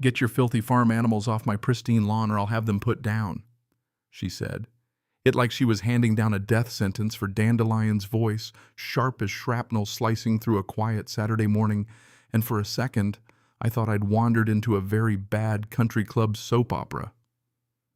"Get your filthy farm animals off my pristine lawn or I'll have them put down," she said. It like she was handing down a death sentence for Dandelion's voice, sharp as shrapnel slicing through a quiet Saturday morning, and for a second, I thought I'd wandered into a very bad country club soap opera.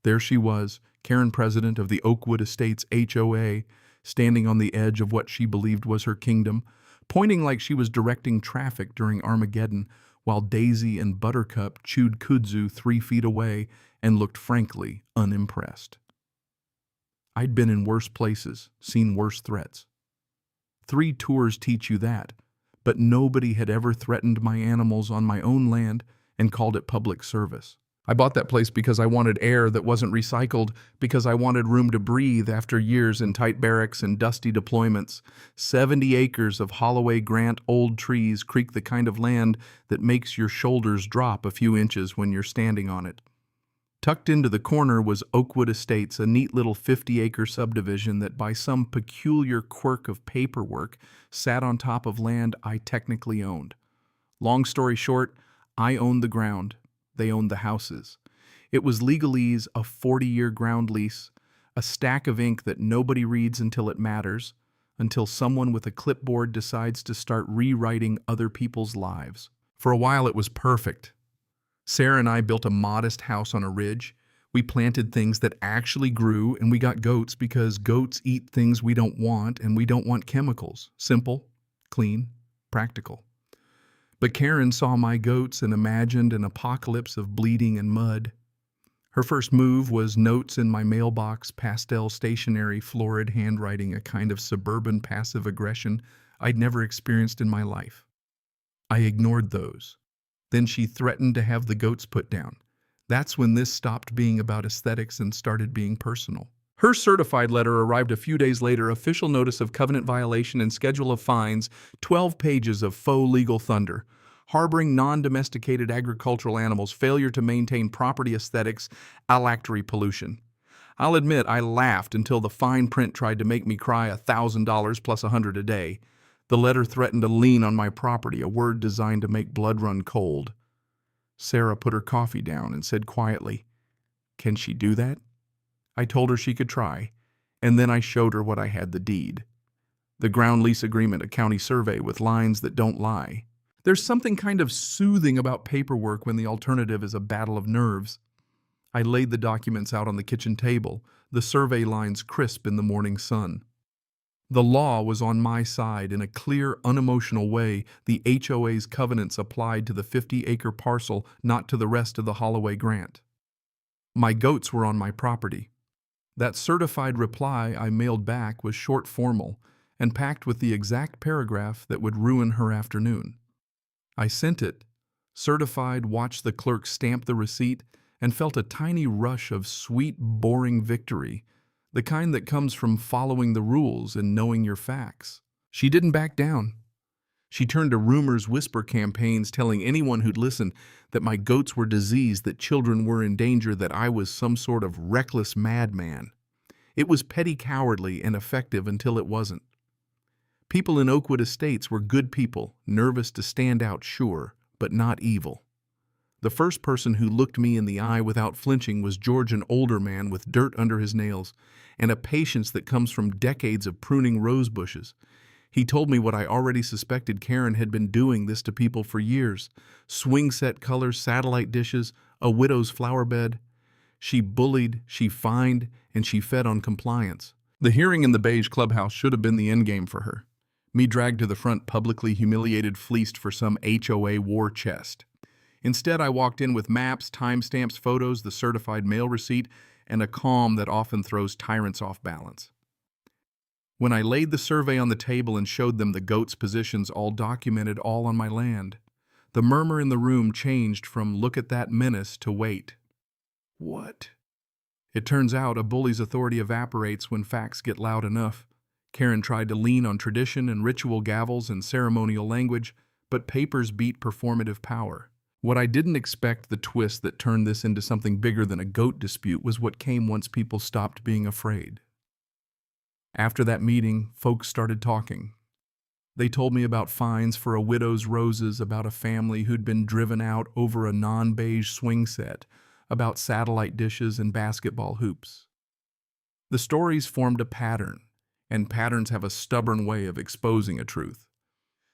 There she was, Karen, president of the Oakwood Estates HOA, standing on the edge of what she believed was her kingdom, pointing like she was directing traffic during Armageddon, while Daisy and Buttercup chewed kudzu 3 feet away and looked frankly unimpressed. I'd been in worse places, seen worse threats. 3 tours teach you that, but nobody had ever threatened my animals on my own land and called it public service. I bought that place because I wanted air that wasn't recycled, because I wanted room to breathe after years in tight barracks and dusty deployments. 70 acres of Holloway Grant old trees creak the kind of land that makes your shoulders drop a few inches when you're standing on it. Tucked into the corner was Oakwood Estates, a neat little 50-acre subdivision that by some peculiar quirk of paperwork sat on top of land I technically owned. Long story short, I owned the ground. They owned the houses. It was legalese a 40-year ground lease, a stack of ink that nobody reads until it matters, until someone with a clipboard decides to start rewriting other people's lives. For a while it was perfect. Sarah and I built a modest house on a ridge. We planted things that actually grew, and we got goats because goats eat things we don't want, and we don't want chemicals. Simple, clean, practical. But Karen saw my goats and imagined an apocalypse of bleeding and mud. Her first move was notes in my mailbox, pastel stationery, florid handwriting, a kind of suburban passive aggression I'd never experienced in my life. I ignored those. Then she threatened to have the goats put down. That's when this stopped being about aesthetics and started being personal. Her certified letter arrived a few days later, official notice of covenant violation and schedule of fines, 12 pages of faux legal thunder. Harboring non-domesticated agricultural animals, failure to maintain property aesthetics, alactory pollution. I'll admit I laughed until the fine print tried to make me cry $1,000 plus $100 a day. The letter threatened a lien on my property, a word designed to make blood run cold. Sarah put her coffee down and said quietly, "Can she do that?" I told her she could try, and then I showed her what I had: the deed. The ground lease agreement, a county survey with lines that don't lie. There's something kind of soothing about paperwork when the alternative is a battle of nerves. I laid the documents out on the kitchen table, the survey lines crisp in the morning sun. The law was on my side in a clear, unemotional way. The HOA's covenants applied to the 50-acre parcel, not to the rest of the Holloway Grant. My goats were on my property. That certified reply I mailed back was short, formal, and packed with the exact paragraph that would ruin her afternoon. I sent it, certified, watched the clerk stamp the receipt, and felt a tiny rush of sweet, boring victory, the kind that comes from following the rules and knowing your facts. She didn't back down. She turned to rumors whisper campaigns telling anyone who'd listen that my goats were diseased, that children were in danger, that I was some sort of reckless madman. It was petty, cowardly, and effective until it wasn't. People in Oakwood Estates were good people, nervous to stand out, sure, but not evil. The first person who looked me in the eye without flinching was George, an older man with dirt under his nails and a patience that comes from decades of pruning rose bushes. He told me what I already suspected: Karen had been doing this to people for years. Swing set colors, satellite dishes, a widow's flower bed. She bullied, she fined, and she fed on compliance. The hearing in the beige clubhouse should have been the endgame for her. Me dragged to the front, publicly humiliated, fleeced for some HOA war chest. Instead, I walked in with maps, timestamps, photos, the certified mail receipt, and a calm that often throws tyrants off balance. When I laid the survey on the table and showed them the goats' positions, all documented, all on my land, the murmur in the room changed from "look at that menace" to "wait. What?" It turns out a bully's authority evaporates when facts get loud enough. Karen tried to lean on tradition and ritual gavels and ceremonial language, but papers beat performative power. What I didn't expect, the twist that turned this into something bigger than a goat dispute, was what came once people stopped being afraid. After that meeting, folks started talking. They told me about fines for a widow's roses, about a family who'd been driven out over a non-beige swing set, about satellite dishes and basketball hoops. The stories formed a pattern, and patterns have a stubborn way of exposing a truth.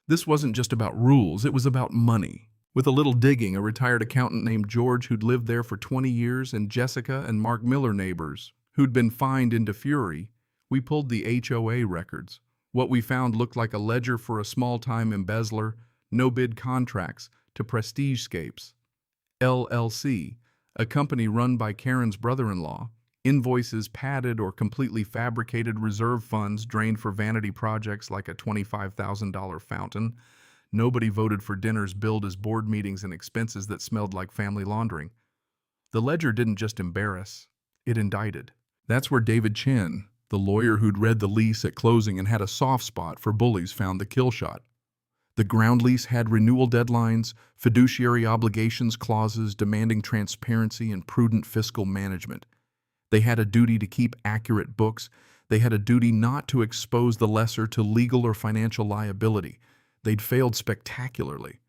This wasn't just about rules, it was about money. With a little digging, a retired accountant named George who'd lived there for 20 years and Jessica and Mark Miller neighbors who'd been fined into fury, we pulled the HOA records. What we found looked like a ledger for a small-time embezzler, no-bid contracts to Prestigescapes, LLC, a company run by Karen's brother-in-law, invoices padded or completely fabricated, reserve funds drained for vanity projects like a $25,000 fountain. Nobody voted for dinners billed as board meetings and expenses that smelled like family laundering. The ledger didn't just embarrass, it indicted. That's where David Chen, the lawyer who'd read the lease at closing and had a soft spot for bullies, found the kill shot. The ground lease had renewal deadlines, fiduciary obligations clauses demanding transparency and prudent fiscal management. They had a duty to keep accurate books. They had a duty not to expose the lessor to legal or financial liability. They'd failed spectacularly.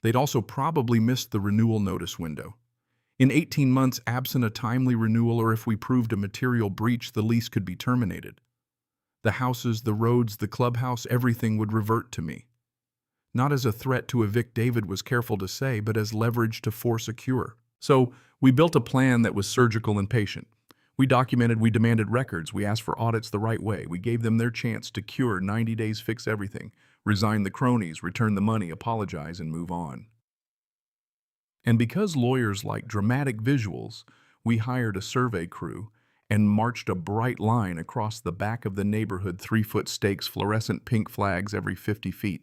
They'd also probably missed the renewal notice window. In 18 months, absent a timely renewal or if we proved a material breach, the lease could be terminated. The houses, the roads, the clubhouse, everything would revert to me. Not as a threat to evict, David was careful to say, but as leverage to force a cure. So we built a plan that was surgical and patient. We documented, we demanded records, we asked for audits the right way, we gave them their chance to cure, 90 days, fix everything, resign the cronies, return the money, apologize, and move on. And because lawyers like dramatic visuals, we hired a survey crew and marched a bright line across the back of the neighborhood, 3-foot stakes, fluorescent pink flags every 50 feet.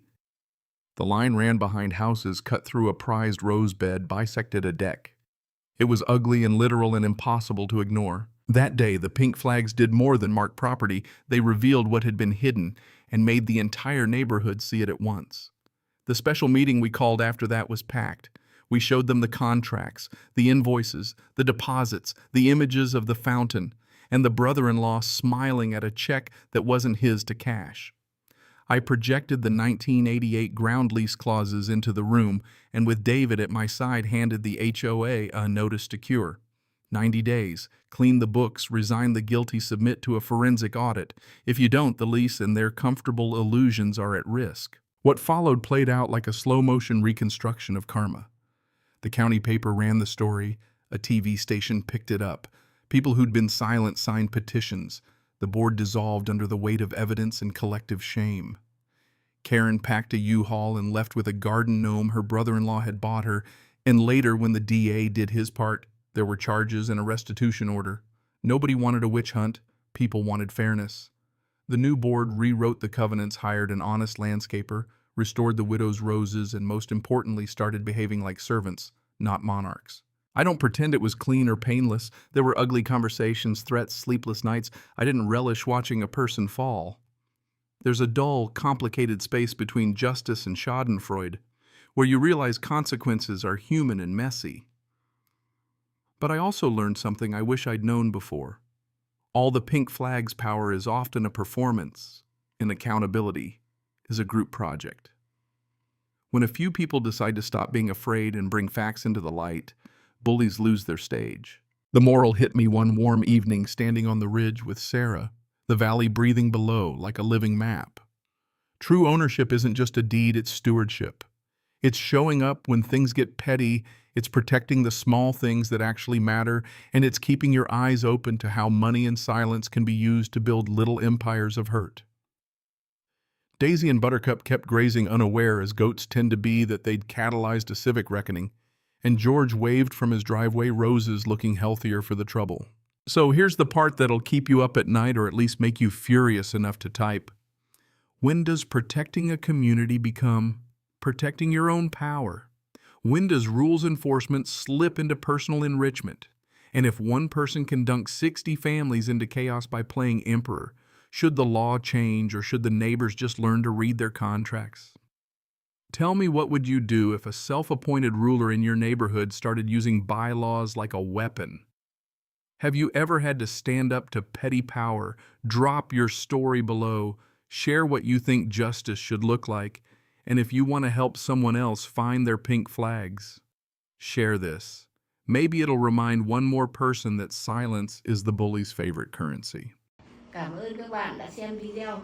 The line ran behind houses, cut through a prized rose bed, bisected a deck. It was ugly and literal and impossible to ignore. That day, the pink flags did more than mark property. They revealed what had been hidden and made the entire neighborhood see it at once. The special meeting we called after that was packed. We showed them the contracts, the invoices, the deposits, the images of the fountain, and the brother-in-law smiling at a check that wasn't his to cash. I projected the 1988 ground lease clauses into the room, and with David at my side handed the HOA a notice to cure. 90 days, clean the books, resign the guilty, submit to a forensic audit. If you don't, the lease and their comfortable illusions are at risk. What followed played out like a slow-motion reconstruction of karma. The county paper ran the story, a TV station picked it up. People who'd been silent signed petitions. The board dissolved under the weight of evidence and collective shame. Karen packed a U-Haul and left with a garden gnome her brother-in-law had bought her, and later when the DA did his part, there were charges and a restitution order. Nobody wanted a witch hunt, people wanted fairness. The new board rewrote the covenants, hired an honest landscaper, restored the widow's roses, and most importantly started behaving like servants, not monarchs. I don't pretend it was clean or painless. There were ugly conversations, threats, sleepless nights. I didn't relish watching a person fall. There's a dull, complicated space between justice and schadenfreude, where you realize consequences are human and messy. But I also learned something I wish I'd known before. All the pink flags power is often a performance, and accountability is a group project. When a few people decide to stop being afraid and bring facts into the light, bullies lose their stage. The moral hit me one warm evening standing on the ridge with Sarah, the valley breathing below like a living map. True ownership isn't just a deed, it's stewardship. It's showing up when things get petty, it's protecting the small things that actually matter, and it's keeping your eyes open to how money and silence can be used to build little empires of hurt. Daisy and Buttercup kept grazing, unaware, as goats tend to be, that they'd catalyzed a civic reckoning, and George waved from his driveway, roses looking healthier for the trouble. So here's the part that'll keep you up at night, or at least make you furious enough to type. When does protecting a community become protecting your own power? When does rules enforcement slip into personal enrichment? And if one person can dunk 60 families into chaos by playing emperor, should the law change, or should the neighbors just learn to read their contracts? Tell me, what would you do if a self-appointed ruler in your neighborhood started using bylaws like a weapon? Have you ever had to stand up to petty power, drop your story below, Share what you think justice should look like, and if you want to help someone else find their pink flags, share this. Maybe it'll remind one more person that silence is the bully's favorite currency. Cảm ơn các bạn đã xem video.